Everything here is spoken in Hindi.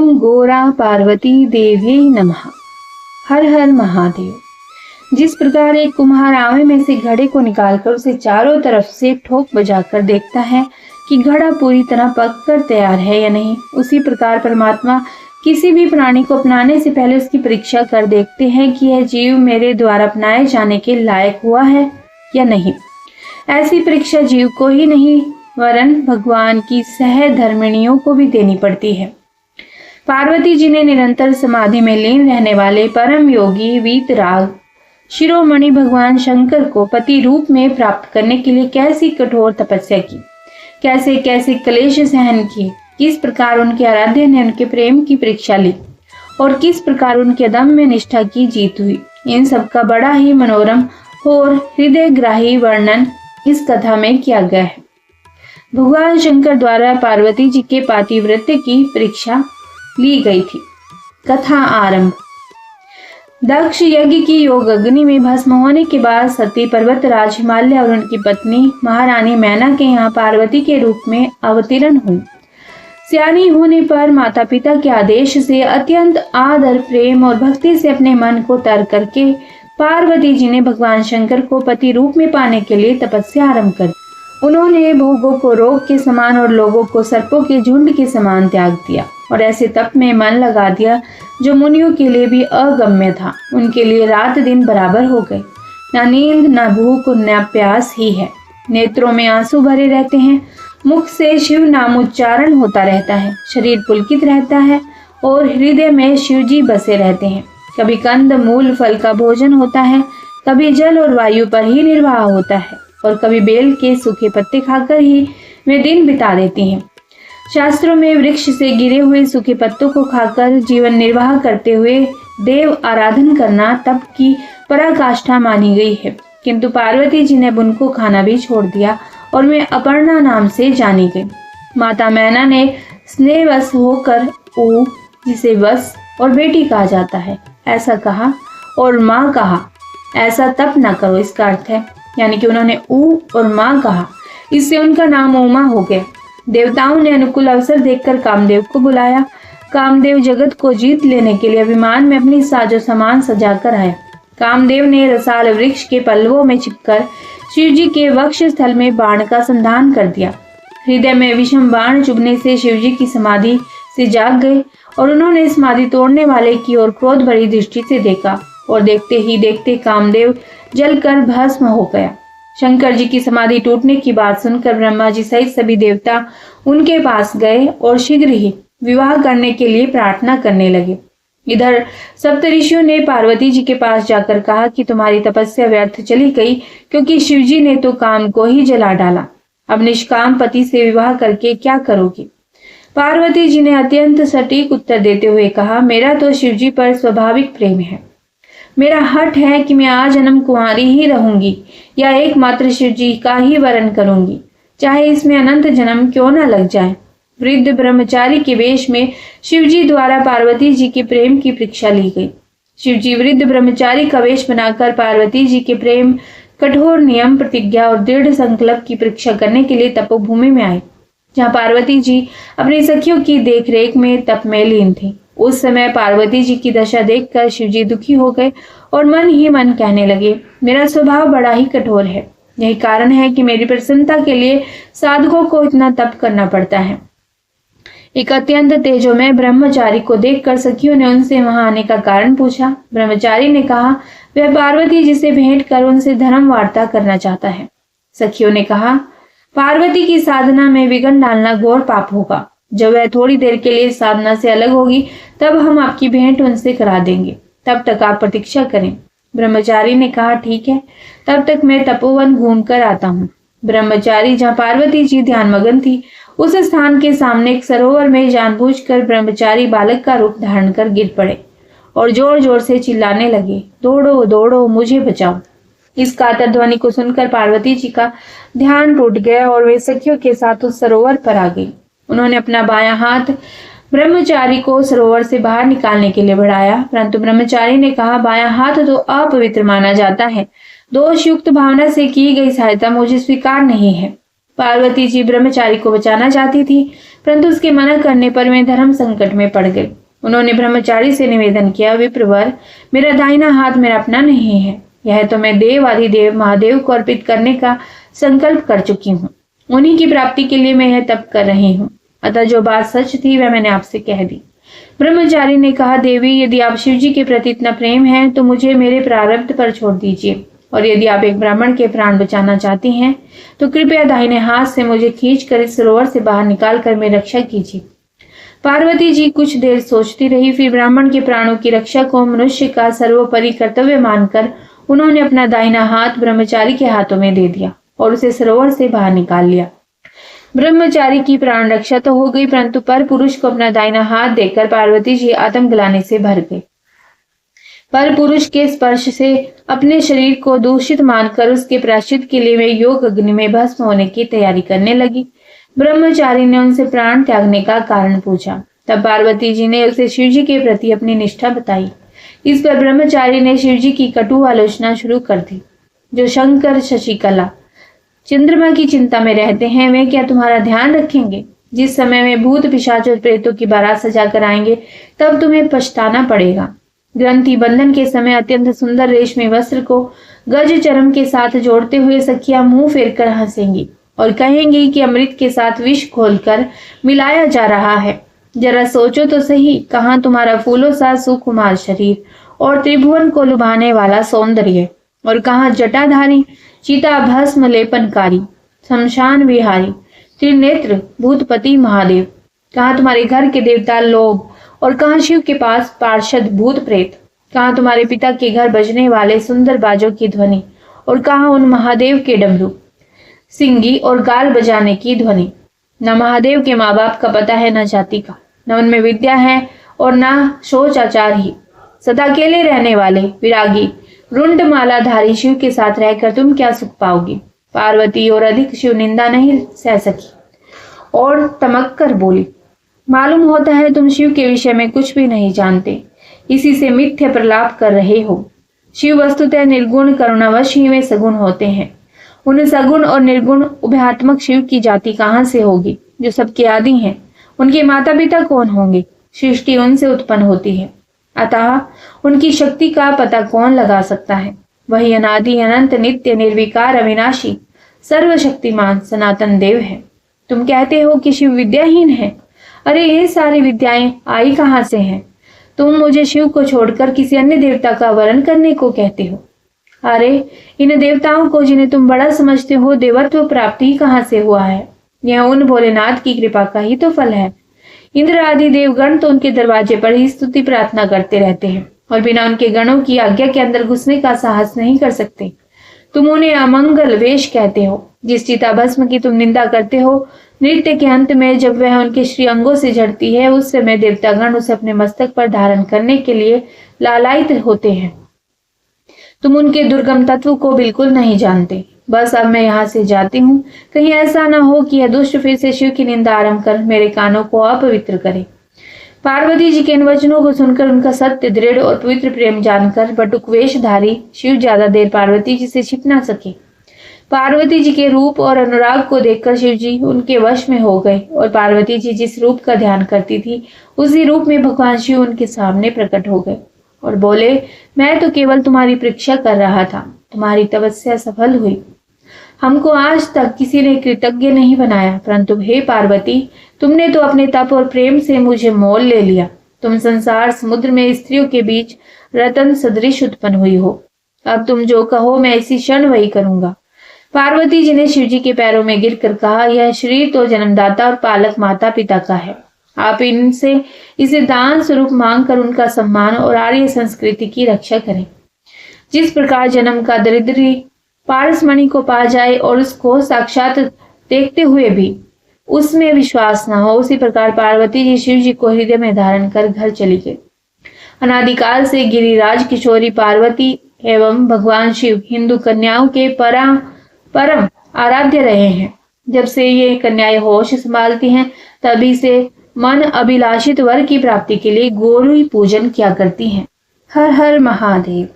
ओम गोरा पार्वती देवी नमः। हर हर महादेव। जिस प्रकार एक कुम्हार आवे में से घड़े को निकालकर उसे चारों तरफ से ठोक बजाकर देखता है कि घड़ा पूरी तरह पककर तैयार है या नहीं, उसी प्रकार परमात्मा किसी भी प्राणी को अपनाने से पहले उसकी परीक्षा कर देखते हैं कि यह जीव मेरे द्वारा अपनाए जाने के लायक हुआ है या नहीं। ऐसी परीक्षा जीव को ही नहीं वरन भगवान की सहधर्मिणियों को भी देनी पड़ती है। पार्वती जी ने निरंतर समाधि में लीन रहने वाले परम योगी वीतराग शिरोमणि भगवान शंकर को पति रूप में प्राप्त करने के लिए कैसी कठोर तपस्या की, कैसे कैसे क्लेश सहन किए, किस प्रकार उनके आराध्य ने उनके प्रेम की परीक्षा ली और किस प्रकार उनके अदम्य निष्ठा की जीत हुई, इन सब का बड़ा ही मनोरम और हृदयग्राही वर्णन इस कथा में किया गया है। भगवान शंकर द्वारा पार्वती जी के पातिव्रत्य की परीक्षा ली गई थी। कथा आरंभ। दक्ष यज्ञ की योग अग्नि में भस्म होने के बाद सती पर्वतराज हिमालय और उनकी पत्नी महारानी मैना के यहाँ पार्वती के रूप में अवतीर्ण हुई। सियानी होने पर माता पिता के आदेश से अत्यंत आदर प्रेम और भक्ति से अपने मन को तर करके पार्वती जी ने भगवान शंकर को पति रूप में पाने के लिए तपस्या आरंभ कर। उन्होंने भोगों को रोग के समान और लोगों को सर्पों के झुंड के समान त्याग दिया और ऐसे तप में मन लगा दिया जो मुनियों के लिए भी अगम्य था। उनके लिए रात दिन बराबर हो गए, न नींद न भूख न प्यास ही है। नेत्रों में आंसू भरे रहते हैं, मुख से शिव नाम उच्चारण होता रहता है, शरीर पुलकित रहता है और हृदय में शिव जी बसे रहते हैं। कभी कंद मूल फल का भोजन होता है, कभी जल और वायु पर ही निर्वाह होता है और कभी बेल के सूखे पत्ते खाकर ही वे दिन बिता देती हैं। शास्त्रों में वृक्ष से गिरे हुए सूखे पत्तों को खाकर जीवन निर्वाह करते हुए देव आराधन करना तप की पराकाष्ठा मानी गई है, किंतु पार्वती जी ने उनको खाना भी छोड़ दिया और वे अपर्णा नाम से जानी गई। माता मैना ने स्नेहवश होकर ऊ, जिसे वस और बेटी कहा जाता है, ऐसा कहा और माँ कहा, ऐसा तप न करो, इसका अर्थ है, यानी कि उन्होंने ऊ और माँ कहा, इससे उनका नाम उमा हो गया। देवताओं ने अनुकूल अवसर देखकर कामदेव को बुलाया। कामदेव जगत को जीत लेने के लिए अभिमान में अपनी साजो सामान सजाकर आया। कामदेव ने रसाल वृक्ष के पल्लवों में छिपकर शिवजी के वक्ष स्थल में बाण का संधान कर दिया। हृदय में विषम बाण चुभने से शिवजी की समाधि से जाग गए और उन्होंने समाधि तोड़ने वाले की ओर क्रोध भरी दृष्टि से देखा और देखते ही देखते कामदेव जलकर भस्म हो गया। शंकर जी की समाधि टूटने की बात सुनकर ब्रह्मा जी सहित सभी देवता उनके पास गए और शीघ्र ही विवाह करने के लिए प्रार्थना करने लगे। इधर सप्तऋषियों ने पार्वती जी के पास जाकर कहा कि तुम्हारी तपस्या व्यर्थ चली गई, क्योंकि शिवजी ने तो काम को ही जला डाला। अब निष्काम पति से विवाह करके क्या करोगी? पार्वती जी ने अत्यंत सटीक उत्तर देते हुए कहा, मेरा तो शिवजी पर स्वाभाविक प्रेम है। मेरा हठ है कि मैं आजन्म कुंवारी ही रहूंगी या एकमात्र शिव जी का ही वरण करूंगी, चाहे इसमें अनंत जन्म क्यों न लग जाए। वृद्ध ब्रह्मचारी के वेश में शिवजी द्वारा पार्वती जी के प्रेम की परीक्षा ली गई। शिवजी वृद्ध ब्रह्मचारी का वेश बनाकर पार्वती जी के प्रेम, कठोर नियम, प्रतिज्ञा और दृढ़ संकल्प की परीक्षा करने के लिए तपोभूमि में आए, जहाँ पार्वती जी अपनी सखियों की देखरेख में तप में लीन थी। उस समय पार्वती जी की दशा देखकर शिवजी दुखी हो गए और मन ही मन कहने लगे, मेरा स्वभाव बड़ा ही कठोर है, यही कारण है कि मेरी प्रसन्नता के लिए साधकों को इतना तप करना पड़ता है। एक अत्यंत तेजोमय ब्रह्मचारी को देखकर सखियों ने उनसे वहां आने का कारण पूछा। ब्रह्मचारी ने कहा, वह पार्वती जी से भेंट कर उनसे धर्म वार्ता करना चाहता है। सखियों ने कहा, पार्वती की साधना में विघ्न डालना घोर पाप होगा। जब वह थोड़ी देर के लिए साधना से अलग होगी तब हम आपकी भेंट उनसे करा देंगे, तब तक आप प्रतीक्षा करें। ब्रह्मचारी ने कहा, ठीक है, तब तक मैं तपोवन घूम कर आता हूँ। ब्रह्मचारी जहाँ पार्वती जी ध्यान मगन थी उस स्थान के सामने एक सरोवर में जानबूझकर ब्रह्मचारी बालक का रूप धारण कर गिर पड़े और जोर जोर से चिल्लाने लगे, दौड़ो दौड़ो, मुझे बचाओ। इस कातर ध्वनि को सुनकर पार्वती जी का ध्यान टूट गया और वे सखियों के साथ उस सरोवर पर आ गई। उन्होंने अपना बायां हाथ ब्रह्मचारी को सरोवर से बाहर निकालने के लिए बढ़ाया, परंतु ब्रह्मचारी ने कहा, बायां हाथ तो अपवित्र माना जाता है, दोष युक्त भावना से की गई सहायता मुझे स्वीकार नहीं है। पार्वती जी ब्रह्मचारी को बचाना चाहती थी, परंतु उसके मना करने पर वे धर्म संकट में पड़ गए। उन्होंने ब्रह्मचारी से निवेदन किया, विप्रवर, मेरा दाहिना हाथ मेरा अपना नहीं है, यह तो मैं देव आदिदेव महादेव को अर्पित करने का संकल्प कर चुकी हूँ। उन्हीं की प्राप्ति के लिए मैं यह तप कर रही हूँ। अतः जो बात सच थी वह मैंने आपसे कह दी। ब्रह्मचारी ने कहा, देवी, यदि आप शिव जी के प्रति इतना प्रेम है तो मुझे मेरे प्रारब्ध पर छोड़ दीजिए, और यदि आप एक ब्राह्मण के प्राण बचाना चाहती हैं तो कृपया दाहिने हाथ से मुझे खींचकर इस सरोवर से बाहर निकाल कर मेरी रक्षा कीजिए। पार्वती जी कुछ देर सोचती रही, फिर ब्राह्मण के प्राणों की रक्षा को मनुष्य का सर्वोपरि कर्तव्य मानकर उन्होंने अपना दाहिना हाथ ब्रह्मचारी के हाथों में दे दिया और उसे सरोवर से बाहर निकाल लिया। ब्रह्मचारी की प्राण रक्षा तो हो गई, परंतु पर पुरुष को अपना दाहिना हाथ देकर पार्वती जी आत्म ग्लानि से भर गए। पर पुरुष के स्पर्श से अपने शरीर को दूषित मानकर उसके प्रायश्चित के लिए वे योग अग्नि में भस्म होने की तैयारी करने लगी। ब्रह्मचारी ने उनसे प्राण त्यागने का कारण पूछा। तब पार्वती जी ने उसे शिव जी के प्रति अपनी निष्ठा बताई। इस पर ब्रह्मचारी ने शिव जी की कटु आलोचना शुरू कर दी। जो शंकर, शशिकला, चंद्रमा की चिंता में रहते हैं, वे क्या तुम्हारा ध्यान रखेंगे? जिस समय में भूत पिशाच और प्रेतों की बारात सजा कर आएंगे तब तुम्हें पछताना पड़ेगा। ग्रंथि बंधन के समय अत्यंत सुंदर रेशमी वस्त्र को गज चरम के साथ जोड़ते हुए सखियां मुंह फेर कर हंसेंगी और कहेंगी कि अमृत के साथ विष घोलकर मिलाया जा रहा है। जरा सोचो तो सही, कहाँ तुम्हारा फूलों सा सुकुमार शरीर और त्रिभुवन को लुभाने वाला सौंदर्य, और कहाँ जटाधारी, चिता भस्म लेपनकारी, शमशान विहारी, त्रिनेत्र भूतपति महादेव। कहाँ तुम्हारे घर के देवता लोग, और कहाँ शिव के पास पार्षद भूत प्रेत। कहाँ तुम्हारे पिता के घर बजने वाले सुंदर बाजों की ध्वनि, और कहाँ उन महादेव के डमरू, सिंगी और गाल बजाने की ध्वनि। न महादेव के माँ बाप का पता है, न जाति का, न उनमें विद्या है और न शोच आचार ही। सदा अकेले रहने वाले विरागी रुंड मालाधारी शिव के साथ रहकर तुम क्या सुख पाओगी? पार्वती और अधिक शिव निंदा नहीं सह सकी और तमक कर बोली, मालूम होता है तुम शिव के विषय में कुछ भी नहीं जानते, इसी से मिथ्या प्रलाप कर रहे हो। शिव वस्तुतः निर्गुण करुणावश ही वे सगुण होते हैं। उन सगुण और निर्गुण उभयात्मक शिव की जाति कहाँ से होगी जो सबके आदि हैं? उनके माता पिता कौन होंगे? सृष्टि उनसे उत्पन्न होती है, अतः उनकी शक्ति का पता कौन लगा सकता है? वही अनादि अनंत नित्य निर्विकार अविनाशी सर्वशक्तिमान सनातन देव है। तुम कहते हो कि शिव विद्याहीन है। अरे ये सारी विद्याएं आई कहाँ से हैं? तुम मुझे शिव को छोड़कर किसी अन्य देवता का वरण करने को कहते हो। अरे इन देवताओं को जिन्हें तुम बड़ा समझते हो देवत्व प्राप्ति कहाँ से हुआ है? यह उन भोलेनाथ की कृपा का ही तो फल है। इंद्र आदि देवगण तो उनके दरवाजे पर ही स्तुति प्रार्थना करते रहते हैं और बिना उनके गणों की आज्ञा के अंदर घुसने का साहस नहीं कर सकते। तुम उन्हें अमंगल वेश कहते हो। जिस चिता भस्म की तुम निंदा करते हो, नृत्य के अंत में जब वह उनके श्री अंगों से झड़ती है, उस समय देवतागण उसे अपने मस्तक पर धारण करने के लिए लालायित होते हैं। तुम उनके दुर्गम तत्व को बिल्कुल नहीं जानते। बस अब मैं यहाँ से जाती हूँ, कहीं ऐसा न हो कि यह दुष्ट फिर से शिव की निंदा आरंभ कर मेरे कानों को अपवित्र करे। पार्वती जी के इन वचनों को सुनकर उनका सत्य, दृढ़ और पवित्र प्रेम जानकर बटुक वेशधारी शिव ज्यादा देर पार्वती जी से छिप न सके। पार्वती जी के रूप और अनुराग को देखकर शिव जी उनके वश में हो गए और पार्वती जी जिस रूप का ध्यान करती थी उसी रूप में भगवान शिव उनके सामने प्रकट हो गए और बोले, मैं तो केवल तुम्हारी परीक्षा कर रहा था, तुम्हारी तपस्या सफल हुई। हमको आज तक किसी ने कृतज्ञ नहीं बनाया, परंतु हे पार्वती, तुमने तो अपने तप और प्रेम से मुझे मोल ले लिया। तुम संसार समुद्र में स्त्रियों के बीच रतन सदृश उत्पन्न हुई हो। अब तुम जो कहो मैं इसी क्षण वही करूंगा। पार्वती जी ने शिव जी के पैरों में गिरकर कहा, यह शरीर तो जन्मदाता और पालक माता पिता का है। आप इनसे इसे दान स्वरूप मांग कर उनका सम्मान और आर्य संस्कृति की रक्षा करें। जिस प्रकार जन्म का दरिद्री पारसमणि को पा जाए और उसको साक्षात देखते हुए भी उसमें विश्वास न हो, उसी प्रकार पार्वती जी शिव जी को हृदय में धारण कर घर चली गई। अनादिकाल से गिरिराज किशोरी पार्वती एवं भगवान शिव हिंदू कन्याओं के परम आराध्य रहे हैं। जब से ये कन्याएं होश संभालती हैं तभी से मन अभिलाषित वर की प्राप्ति के लिए गौरी पूजन किया करती हैं। हर हर महादेव।